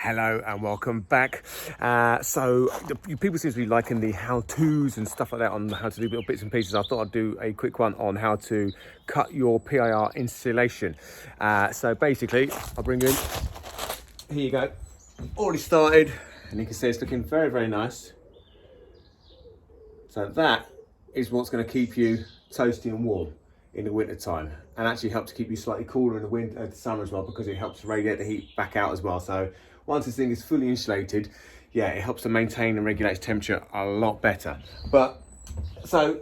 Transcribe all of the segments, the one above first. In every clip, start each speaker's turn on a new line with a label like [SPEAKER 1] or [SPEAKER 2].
[SPEAKER 1] Hello and welcome back. People seem to be liking the how-tos and stuff like that on how to do little bits and pieces. I thought I'd do a quick one on how to cut your PIR insulation. So basically, I'll bring you in. Here you go. Already started, and you can see it's looking very, very nice. So that is what's going to keep you toasty and warm in the winter time, and actually help to keep you slightly cooler in the summer as well, because it helps radiate the heat back out as well. So once this thing is fully insulated, yeah, it helps to maintain and regulate its temperature a lot better. But so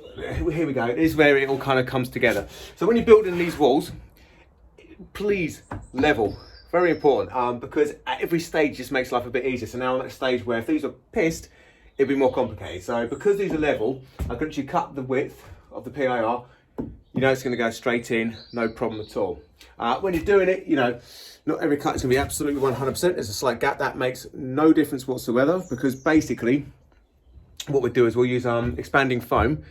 [SPEAKER 1] here we go. This is where it all kind of comes together. So when you're building these walls, please level. Very important, because at every stage just makes life a bit easier. So now I'm at a stage where if these are pissed, it'd be more complicated. So because these are level, I can actually cut the width of the PIR. You know it's going to go straight in, no problem at all. When you're doing it, you know, not every cut is going to be absolutely 100%. There's a slight gap. That makes no difference whatsoever, because basically what we do is we'll use expanding foam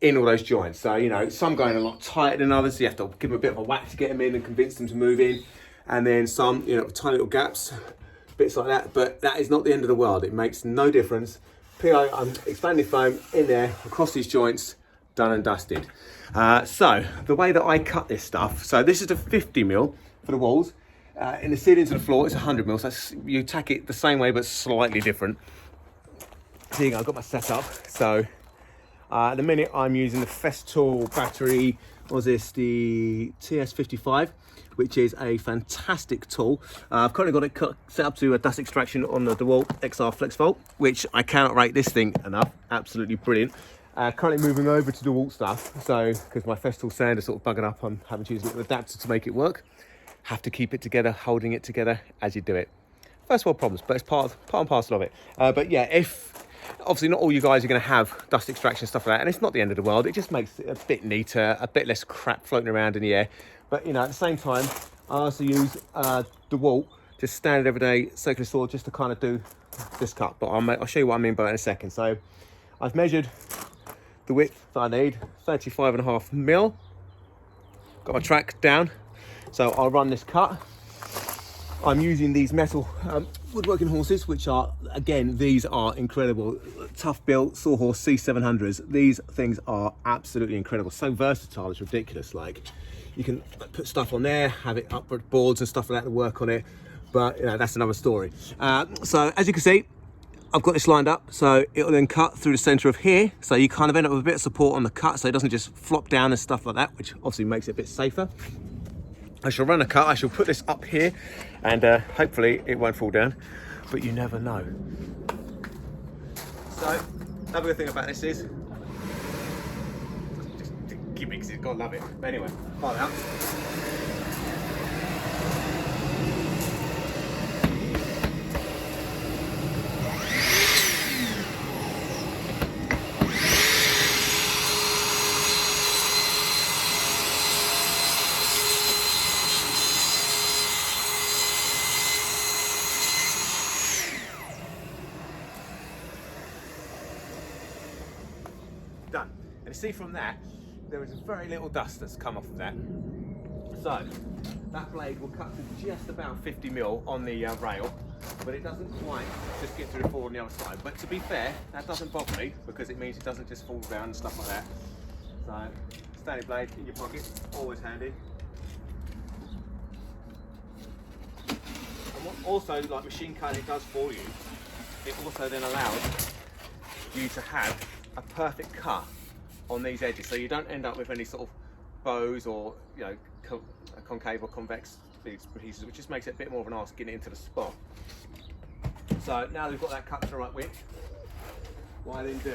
[SPEAKER 1] in all those joints. So, you know, some going a lot tighter than others, so you have to give them a bit of a whack to get them in and convince them to move in. And then some, you know, tiny little gaps, bits like that. But that is not the end of the world. It makes no difference. Expanding foam in there, across these joints, done and dusted. So the way that I cut this stuff, so this is a 50mm for the walls. In the ceilings and the floor, it's 100mm. So you tack it the same way, but slightly different. So here you go, I've got my setup. So at the minute I'm using the Festool battery, the TS55, which is a fantastic tool. I've currently got it set up to a dust extraction on the DeWalt XR Flex Volt, which I cannot rate this thing enough. Absolutely brilliant. Currently moving over to DeWalt stuff, so because my Festool sander sort of bugging up, I'm having to use a little adapter to make it work. Have to keep it together, holding it together as you do it. First world problems, but it's part and parcel of it. But yeah, obviously not all you guys are going to have dust extraction stuff like that, and it's not the end of the world. It just makes it a bit neater, a bit less crap floating around in the air. But you know, at the same time, I also use DeWalt, just standard everyday circular saw, just to kind of do this cut. But I'll show you what I mean by that in a second. So I've measured the width that I need, 35.5mm. Got my track down, so I'll run this cut. I'm using these metal woodworking horses, which are, again, these are incredible. Tough built Sawhorse C700s. These things are absolutely incredible. So versatile, it's ridiculous. Like, you can put stuff on there, have it up with boards and stuff like that to work on it. But you know, that's another story. So as you can see, I've got this lined up, so it'll then cut through the center of here. So you kind of end up with a bit of support on the cut, so it doesn't just flop down and stuff like that, which obviously makes it a bit safer. I shall run a cut, I shall put this up here, and hopefully it won't fall down, but you never know. So, another good thing about this is, just keep it because you've got to love it. But anyway, fire out. Done. And you see from that, there is very little dust that's come off of that. So that blade will cut to just about 50mm on the rail, but it doesn't quite just get through the floor on the other side. But to be fair, that doesn't bother me, because it means it doesn't just fall down and stuff like that. So standard blade in your pocket, always handy. And what also, like machine cutting does for you, it also then allows you to have a perfect cut on these edges, so you don't end up with any sort of bows or, you know, concave or convex pieces, which just makes it a bit more of an arse getting into the spot. So now we've got that cut to the right width, what I then do,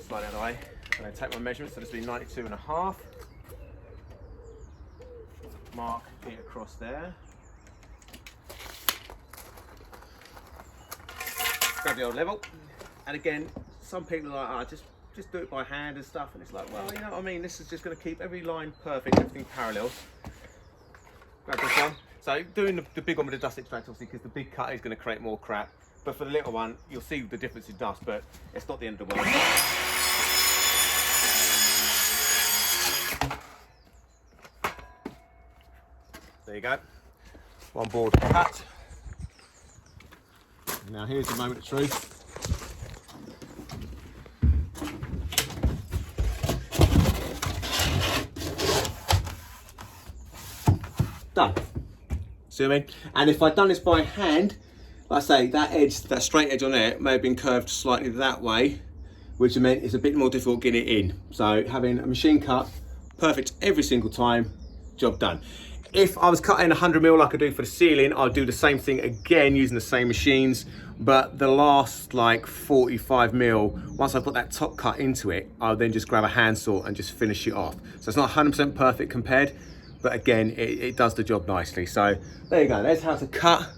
[SPEAKER 1] slide out of the way, and then take my measurements. So this will be 92.5. Mark it across there. Grab the old level, and again, some people are like, just do it by hand and stuff, and it's like, well, you know what I mean, this is just going to keep every line perfect, everything parallel. Grab this one. So doing the big one with the dust extractor, obviously, because the big cut is going to create more crap, but for the little one, you'll see the difference in dust, but it's not the end of the world. There you go, one board cut. Now here's the moment of truth. Done. See what I mean? And if I'd done this by hand, like I say, that edge, that straight edge on there may have been curved slightly that way, which meant it's a bit more difficult getting it in. So having a machine cut, perfect every single time, job done. If I was cutting 100mm like I do for the ceiling, I'll do the same thing again using the same machines, but the last like 45mm, once I've got that top cut into it, I'll then just grab a handsaw and just finish it off. So it's not 100% perfect compared, but again, it does the job nicely. So there you go, there's how to cut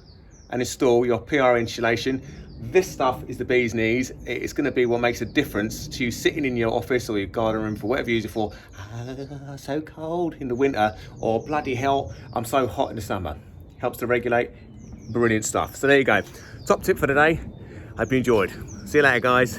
[SPEAKER 1] and install your PIR insulation. This stuff is the bee's knees. It's going to be what makes a difference to you sitting in your office or your garden room for whatever you use it for. So cold in the winter, or bloody hell, I'm so hot in the summer. Helps to regulate. Brilliant stuff. So there you go. Top tip for today. Hope you enjoyed. See you later, guys.